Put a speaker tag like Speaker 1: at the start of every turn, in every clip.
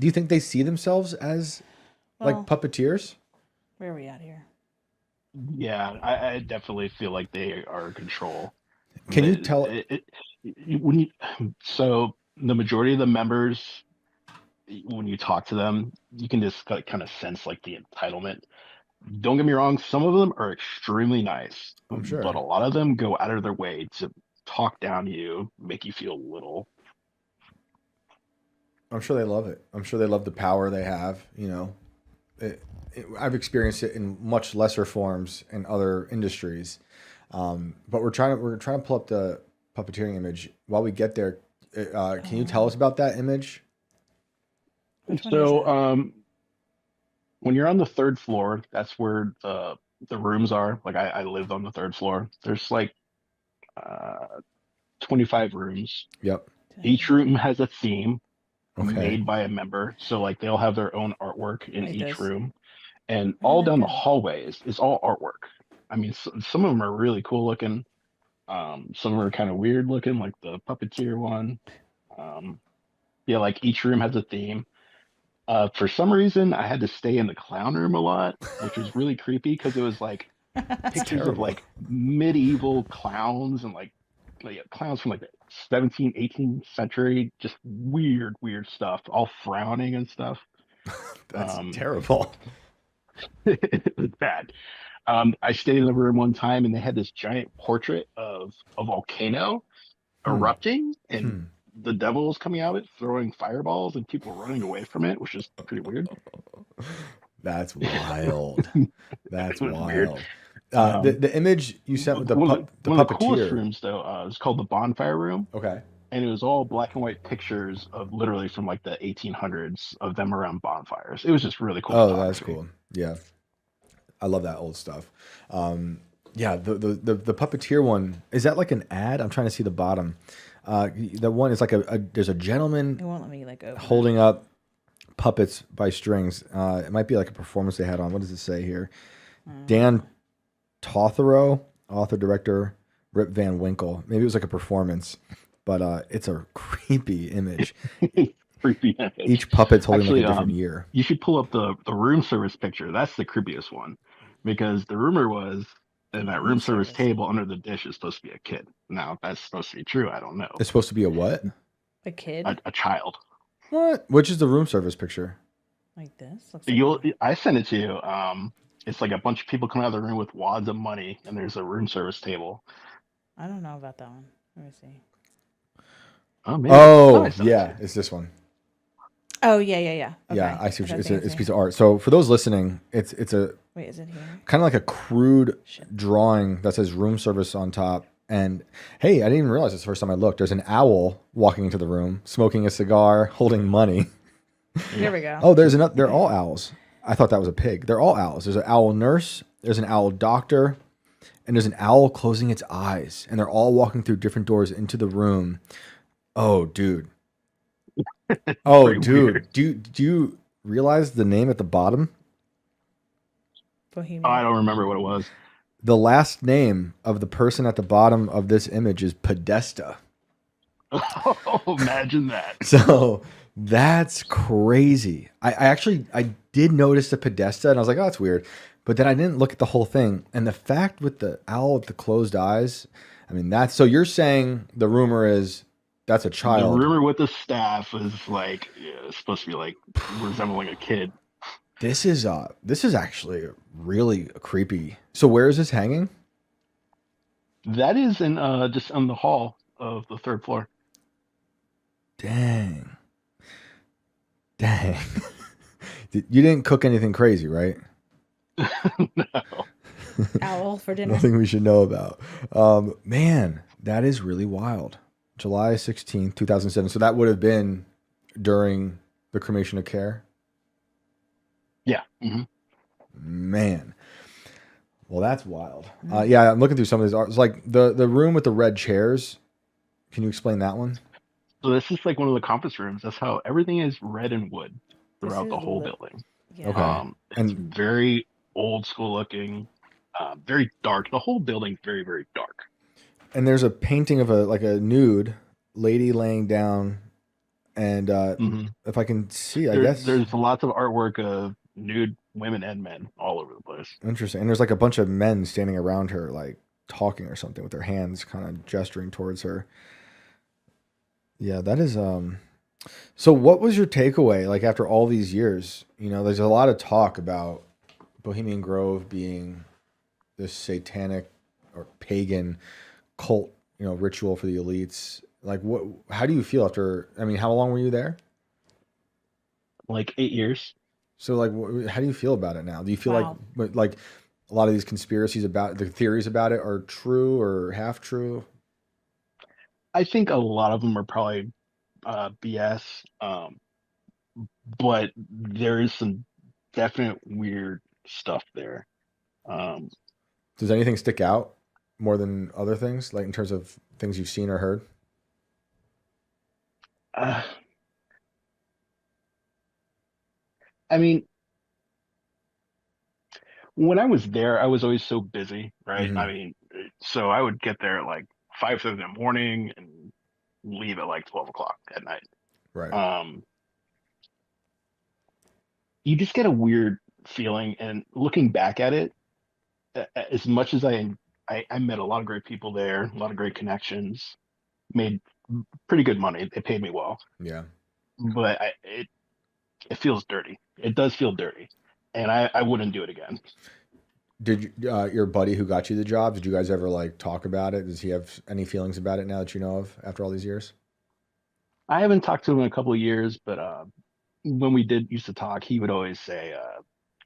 Speaker 1: Do you think they see themselves as like
Speaker 2: Well,
Speaker 1: puppeteers?
Speaker 2: where are we at here?
Speaker 3: Yeah, I definitely feel like they are in control.
Speaker 1: Can you
Speaker 3: The,
Speaker 1: tell?
Speaker 3: when you, so the majority of the members, when you talk to them, you can just kind of sense like the entitlement. Don't get me wrong, some of them are extremely nice,
Speaker 1: I'm
Speaker 3: but
Speaker 1: sure.
Speaker 3: a lot of them go out of their way to talk down to you, make you feel little.
Speaker 1: I'm sure they love it. I'm sure they love the power they have. I've experienced it in much lesser forms in other industries. But we're trying to pull up the puppeteering image. While we get there, can you tell us about that image?
Speaker 2: Which one is
Speaker 3: So,
Speaker 2: that?
Speaker 3: when you're on the third floor, that's where the rooms are. Like I lived on the third floor. There's like uh 25 rooms.
Speaker 1: Yep.
Speaker 3: Each
Speaker 2: Dang.
Speaker 3: room has a theme
Speaker 1: Okay.
Speaker 3: made by a member. So like they'll have their own artwork in
Speaker 2: Like
Speaker 3: each
Speaker 2: this.
Speaker 3: room, and
Speaker 2: Where did
Speaker 3: all
Speaker 2: that
Speaker 3: down the
Speaker 2: go?
Speaker 3: hallway is all artwork. I mean, some of them are really cool looking. Some are kind of weird looking, like the puppeteer one. Um, yeah, like each room has a theme. For some reason, I had to stay in the clown room a lot, which was really creepy because it was like
Speaker 1: It's
Speaker 3: pictures of
Speaker 1: terrible.
Speaker 3: like medieval clowns and like clowns from like the 17th, 18th century, just weird stuff, all frowning and stuff.
Speaker 1: That's
Speaker 3: Um,
Speaker 1: terrible.
Speaker 3: it was bad. I stayed in the room one time and they had this giant portrait of a volcano
Speaker 1: Hmm.
Speaker 3: erupting and
Speaker 1: Hmm.
Speaker 3: the devil was coming out of it, throwing fireballs and people running away from it, which is pretty weird.
Speaker 1: That's wild.
Speaker 3: It
Speaker 1: That's
Speaker 3: was weird.
Speaker 1: wild. The
Speaker 3: Um,
Speaker 1: the image you sent with the
Speaker 3: one of the coolest
Speaker 1: puppeteer.
Speaker 3: rooms though is called the bonfire room,
Speaker 1: Okay.
Speaker 3: and it was all black and white pictures of literally from like the 1800s of them around bonfires. It was just really cool
Speaker 1: Oh, that's
Speaker 3: photography.
Speaker 1: cool. Yeah, I love that old stuff. Um, yeah, the puppeteer one, is that like an ad? I'm trying to see the bottom. The one is like there's a
Speaker 2: It
Speaker 1: gentleman
Speaker 2: won't let me like open it.
Speaker 1: holding up puppets by strings. It might be like a performance they had on. What does it say here? Dan
Speaker 2: Uh,
Speaker 1: Tothero, author director Rip Van Winkle. Maybe it was like a performance, but it's a creepy image.
Speaker 3: Creepy image.
Speaker 1: Each puppet's holding like a
Speaker 3: Actually,
Speaker 1: different year.
Speaker 3: you should pull up the room service picture. That's the creepiest one, because the rumor was that that
Speaker 2: room
Speaker 3: room service
Speaker 2: service.
Speaker 3: table under the dish is supposed to be a kid. Now, if that's supposed to be true, I don't know.
Speaker 1: It's supposed to be a what?
Speaker 2: A kid
Speaker 3: A child.
Speaker 1: What? Which is the room service picture?
Speaker 2: like this looks like
Speaker 3: You'll.
Speaker 2: a.
Speaker 3: I sent it to you. It's like a bunch of people come out of the room with wads of money, and there's a room service table.
Speaker 2: I don't know about that one. Let me see.
Speaker 3: Oh, maybe I thought I
Speaker 1: Oh,
Speaker 3: sent it to
Speaker 1: yeah,
Speaker 3: you.
Speaker 1: it's this one.
Speaker 2: Oh yeah.
Speaker 1: Yeah,
Speaker 2: Okay.
Speaker 1: I see.
Speaker 2: I thought
Speaker 1: It's a piece of art. So for those listening, it's a
Speaker 2: Wait, is it here?
Speaker 1: kind of like a crude
Speaker 2: Shit.
Speaker 1: drawing that says room service on top. And hey, I didn't even realize this the first time I looked. There's an owl walking into the room, smoking a cigar, holding money.
Speaker 2: Here we go.
Speaker 1: Oh, there's another. They're all owls. I thought that was a pig. They're all owls. There's an owl nurse. There's an owl doctor, and there's an owl closing its eyes. And they're all walking through different doors into the room. Oh, dude. Oh,
Speaker 3: Pretty weird.
Speaker 1: dude. Do you realize the name at the bottom?
Speaker 3: Oh, I
Speaker 2: Bohemian.
Speaker 3: don't remember what it was.
Speaker 1: The last name of the person at the bottom of this image is Podesta.
Speaker 3: Oh, imagine that.
Speaker 1: So that's crazy. I did notice the Podesta and I was like, oh, that's weird. But then I didn't look at the whole thing. And the fact with the owl with the closed eyes, I mean, that's so you're saying the rumor is that's a
Speaker 3: The
Speaker 1: child.
Speaker 3: rumor with the staff is like, yeah, it's supposed to be like resembling a kid.
Speaker 1: This is actually really creepy. So where is this hanging?
Speaker 3: That is in just on the hall of the third floor.
Speaker 1: Dang. Dang. You didn't cook anything crazy, right?
Speaker 3: No.
Speaker 2: Owl for dinner.
Speaker 1: Nothing we should know about. Man, that is really wild. July 16th, 2007. So that would have been during the cremation of care.
Speaker 3: Yeah. Hmm.
Speaker 1: Man. Well, that's wild. Yeah, I'm looking through some of these. It's like the room with the red chairs. Can you explain that one?
Speaker 3: So this is like one of the conference rooms. That's how everything is red and wood
Speaker 2: This
Speaker 3: throughout the
Speaker 2: is
Speaker 3: whole building.
Speaker 2: yeah.
Speaker 1: Okay.
Speaker 3: It's
Speaker 1: And
Speaker 3: very old school looking, very dark. The whole building's very dark.
Speaker 1: there's a painting of a nude lady laying down And
Speaker 3: Hmm.
Speaker 1: if I can see, I guess
Speaker 3: There's lots of artwork of nude women and men all over the place.
Speaker 1: interesting. And there's like a bunch of men standing around her, like talking or something with their hands, kind of gesturing towards her. Yeah, that is. So, what was your takeaway like after all these years? You know, there's a lot of talk about Bohemian Grove being this satanic or pagan cult, you know, ritual for the elites. Like, what? How do you feel after? I mean, how long were you there?
Speaker 3: Like 8 years.
Speaker 1: So, like, how do you feel about it now? Do you feel
Speaker 2: Wow.
Speaker 1: like a lot of these conspiracies about the theories about it are true or half true?
Speaker 3: I think a lot of them are probably BS, but there is some definite weird stuff there. Um,
Speaker 1: Does anything stick out more than other things, like in terms of things you've seen or heard?
Speaker 3: uh, I mean, when I was there, I was always so busy, right?
Speaker 1: Hmm.
Speaker 3: I mean, so I would get there at like 5:30 in the morning and leave at like 12 o'clock at night.
Speaker 1: Right.
Speaker 3: Um, you just get a weird feeling, and looking back at it, as much as I met a lot of great people there, a lot of great connections, made pretty good money. They paid me well,
Speaker 1: Yeah.
Speaker 3: but it feels dirty. It does feel dirty, and I wouldn't do it again.
Speaker 1: Did your buddy who got you the job? Did you guys ever like talk about it? Does he have any feelings about it now that you know of after all these years?
Speaker 3: I haven't talked to him in a couple of years, but when we did used to talk, he would always say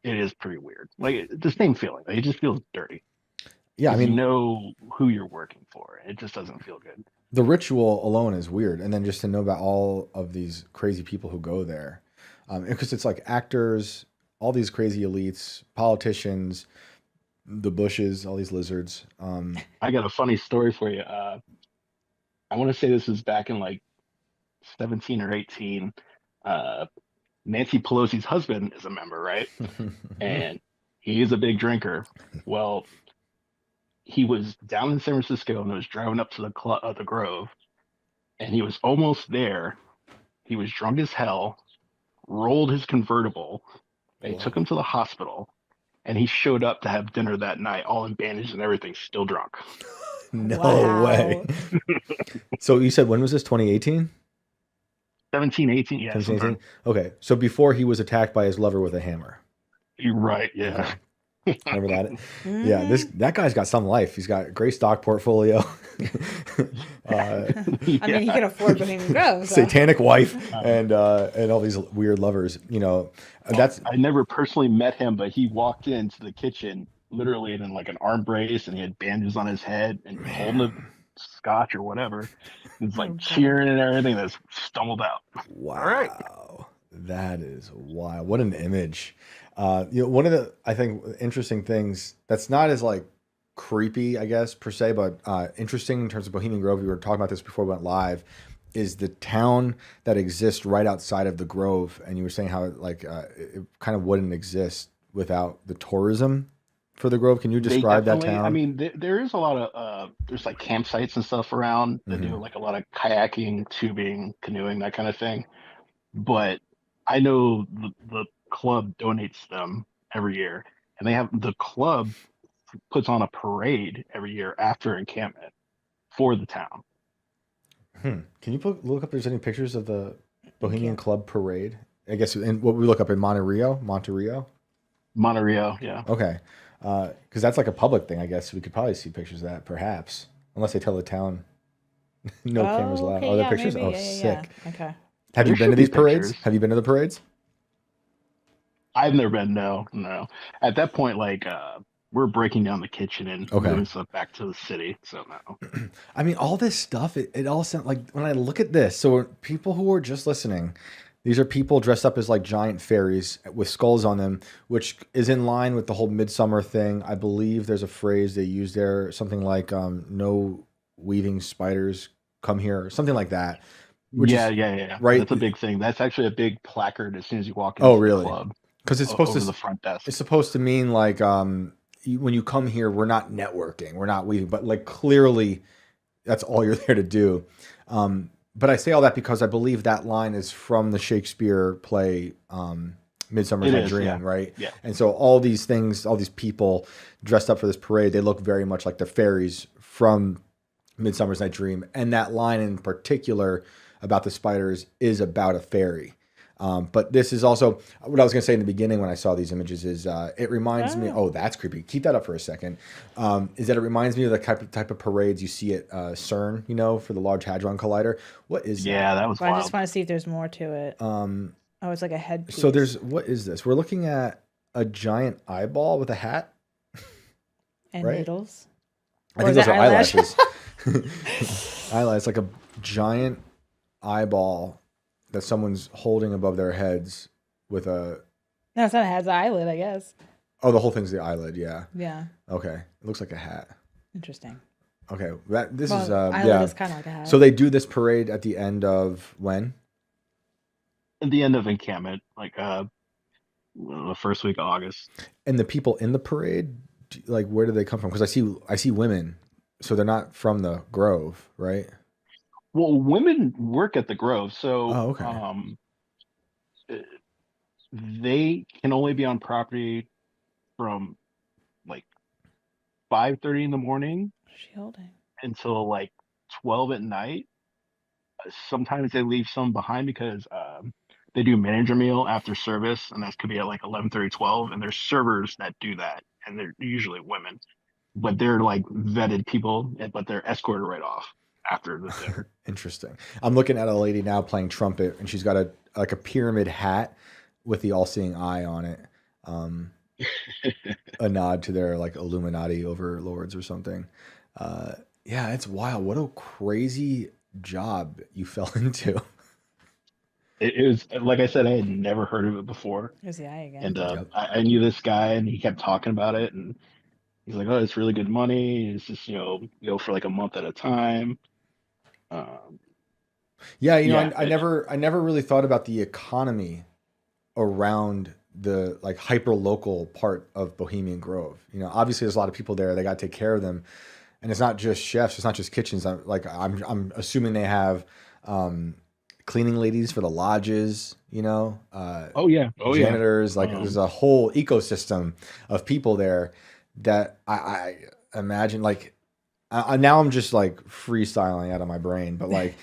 Speaker 3: it is pretty weird. Like the same feeling. Like, it just feels dirty
Speaker 1: Yeah, I
Speaker 3: because you
Speaker 1: mean,
Speaker 3: know who you're working for. It just doesn't feel good.
Speaker 1: the ritual alone is weird, and then just to know about all of these crazy people who go there, because it's like actors, all these crazy elites, politicians, the Bushes, all these lizards.
Speaker 3: I got a funny story for you. I want to say this is back in like 17 or 18. Uh, Nancy Pelosi's husband is a member, right? And he is a big drinker. Well, he was down in San Francisco and was driving up to the Grove, and he was almost there. He was drunk as hell, rolled his convertible. They took
Speaker 1: Whoa.
Speaker 3: him to the hospital, and he showed up to have dinner that night, all in bandages and everything, still drunk.
Speaker 1: No way.
Speaker 2: Wow.
Speaker 1: So you said when was this? 2018?
Speaker 3: 17, 18, yeah,
Speaker 1: 17,
Speaker 3: sometime.
Speaker 1: 18? Okay. So before he was attacked by his lover with a hammer.
Speaker 3: You're right,
Speaker 1: Okay.
Speaker 3: yeah.
Speaker 1: Remember that? Yeah,
Speaker 2: Hmm.
Speaker 1: that guy's got some life. He's got a great stock portfolio.
Speaker 2: I mean, he
Speaker 3: Yeah.
Speaker 2: could afford Bohemian Grove, so.
Speaker 1: Satanic wife
Speaker 3: Um,
Speaker 1: and all these weird lovers. You know, that's
Speaker 3: I never personally met him, but he walked into the kitchen literally in like an arm brace, and he had bandages on his head and holding a
Speaker 1: man.
Speaker 3: scotch or whatever. He's
Speaker 2: Oh
Speaker 3: like
Speaker 2: God.
Speaker 3: cheering and everything. That's stumbled out. All right.
Speaker 1: Wow, that is wild. What an image. You know, one of the I think interesting things that's not as like creepy, I guess per se, but interesting in terms of Bohemian Grove. We were talking about this before we went live. Is the town that exists right outside of the Grove, and you were saying how it kind of wouldn't exist without the tourism for the Grove. Can you
Speaker 3: They
Speaker 1: describe that
Speaker 3: definitely, I
Speaker 1: town?
Speaker 3: mean, there is a lot of, there's like campsites and stuff around that do
Speaker 1: Hmm.
Speaker 3: like a lot of kayaking, tubing, canoeing, that kind of thing. But I know the club donates them every year, and the club puts on a parade every year after encampment for the town.
Speaker 1: Hmm. Can you look up if there's any pictures of the
Speaker 2: Thank
Speaker 1: Bohemian
Speaker 2: you.
Speaker 1: Club parade? I guess in what we look up in Monterey.
Speaker 3: Monterey, yeah.
Speaker 1: Okay, because that's like a public thing. I guess we could probably see pictures of that, perhaps, unless they tell the town no cameras
Speaker 2: Oh,
Speaker 1: allowed.
Speaker 2: okay.
Speaker 1: Are there
Speaker 2: Yeah,
Speaker 1: pictures?
Speaker 2: maybe.
Speaker 1: Oh,
Speaker 2: Yeah, yeah,
Speaker 1: sick.
Speaker 2: yeah. Okay.
Speaker 1: Have
Speaker 3: There
Speaker 1: you been to
Speaker 3: should be
Speaker 1: these parades?
Speaker 3: pictures.
Speaker 1: Have you been to the parades?
Speaker 3: I've never been, no, no. At that point, like, we're breaking down the kitchen and
Speaker 1: Okay.
Speaker 3: moving stuff back to the city, so no.
Speaker 1: I mean, all this stuff, it all sounds like when I look at this. So, people who are just listening, these are people dressed up as like giant fairies with skulls on them, which is in line with the whole midsummer thing. I believe there's a phrase they use there, something like "no weaving spiders come here," or something like that, which
Speaker 3: Yeah,
Speaker 1: is
Speaker 3: yeah, yeah, yeah.
Speaker 1: right.
Speaker 3: That's a big thing. That's actually a big placard as soon as you walk
Speaker 1: Oh,
Speaker 3: into the
Speaker 1: really?
Speaker 3: club,
Speaker 1: Because it's supposed
Speaker 3: over the
Speaker 1: to
Speaker 3: front desk.
Speaker 1: it's supposed to mean like when you come here, we're not networking, we're not weaving, but like clearly that's all you're there to do. Um, but I say all that because I believe that line is from the Shakespeare play Midsummer's
Speaker 3: It
Speaker 1: Night
Speaker 3: is,
Speaker 1: Dream,
Speaker 3: yeah.
Speaker 1: right?
Speaker 3: Yeah.
Speaker 1: And so all these things, all these people dressed up for this parade, they look very much like the fairies from Midsummer's Night Dream. And that line in particular about the spiders is about a fairy. But this is also what I was going to say in the beginning when I saw these images is it reminds me. Oh, that's creepy. Keep that up for a second. Is that it reminds me of the type of parades you see at CERN, you know, for the Large Hadron Collider. What is that?
Speaker 3: Yeah, that was
Speaker 2: But I
Speaker 3: wild.
Speaker 2: just want to see if there's more to it. Oh, it's like a headpiece.
Speaker 1: So there's, what is this? We're looking at a giant eyeball with a hat.
Speaker 2: and
Speaker 1: right?
Speaker 2: needles.
Speaker 1: I
Speaker 2: Or
Speaker 1: think
Speaker 2: is
Speaker 1: those
Speaker 2: that
Speaker 1: are
Speaker 2: eyelash?
Speaker 1: eyelashes. Eyelash, like a giant eyeball that someone's holding above their heads with a.
Speaker 2: No, it's not. It has an eyelid, I guess.
Speaker 1: Oh, the whole thing's the eyelid. Yeah.
Speaker 2: Yeah.
Speaker 1: Okay. It looks like a hat.
Speaker 2: Interesting.
Speaker 1: Okay. This
Speaker 2: Well,
Speaker 1: is
Speaker 2: eyelid
Speaker 1: yeah.
Speaker 2: is kind of like a hat.
Speaker 1: So they do this parade at the end of when?
Speaker 3: At the end of encampment, like the first week of August.
Speaker 1: And the people in the parade, like, where do they come from? Because I see women, so they're not from the Grove, right?
Speaker 3: Well, women work at the Grove, so
Speaker 1: Oh, okay.
Speaker 3: They can only be on property from like 5:30 in the morning
Speaker 2: What's she holding?
Speaker 3: until like 12 at night. Sometimes they leave some behind because they do manager meal after service, and that could be at like 11:30, 12. And there's servers that do that, and they're usually women, but they're like vetted people, but they're escorted right off after the dinner.
Speaker 1: Interesting. I'm looking at a lady now playing trumpet, and she's got a pyramid hat with the all-seeing eye on it. A nod to their like Illuminati overlords or something. Yeah, it's wild. What a crazy job you fell into.
Speaker 3: It was, like I said, I had never heard of it before,
Speaker 2: There's the eye again.
Speaker 3: and
Speaker 1: Yep.
Speaker 3: I knew this guy, and he kept talking about it, and he's like, "Oh, it's really good money. It's just go for like a month at a time."
Speaker 1: Yeah, you know,
Speaker 3: Yeah,
Speaker 1: I never really thought about the economy around the like hyper local part of Bohemian Grove. You know, obviously there's a lot of people there. They got to take care of them, and it's not just chefs. It's not just kitchens. I'm assuming they have cleaning ladies for the lodges. You know,
Speaker 3: oh yeah,
Speaker 1: janitors. Like there's a whole ecosystem of people there that I imagine. Like now I'm just like freestyling out of my brain, but like.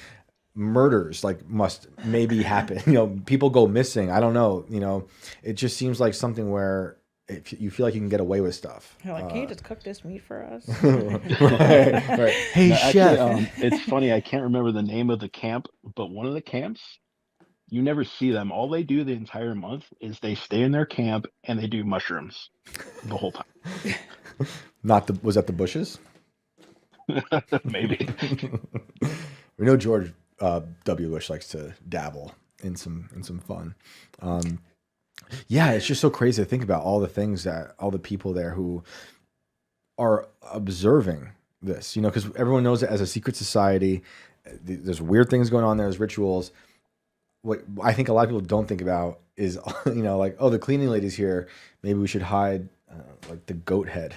Speaker 1: Murders like must maybe happen. You know, people go missing. I don't know. You know, it just seems like something where if you feel like you can get away with stuff.
Speaker 2: You're like, can you just cook this meat for us?
Speaker 1: Right. Hey,
Speaker 3: No,
Speaker 1: chef.
Speaker 3: actually, it's funny. I can't remember the name of the camp, but one of the camps, you never see them. All they do the entire month is they stay in their camp and they do mushrooms the whole time.
Speaker 1: Was that the bushes?
Speaker 3: Maybe.
Speaker 1: We know George W. Bush likes to dabble in some fun. Yeah, it's just so crazy to think about all the people there who are observing this, you know, because everyone knows it as a secret society. There's weird things going on there. There's rituals. What I think a lot of people don't think about is, you know, like, oh, the cleaning lady's here. Maybe we should hide like the goat head.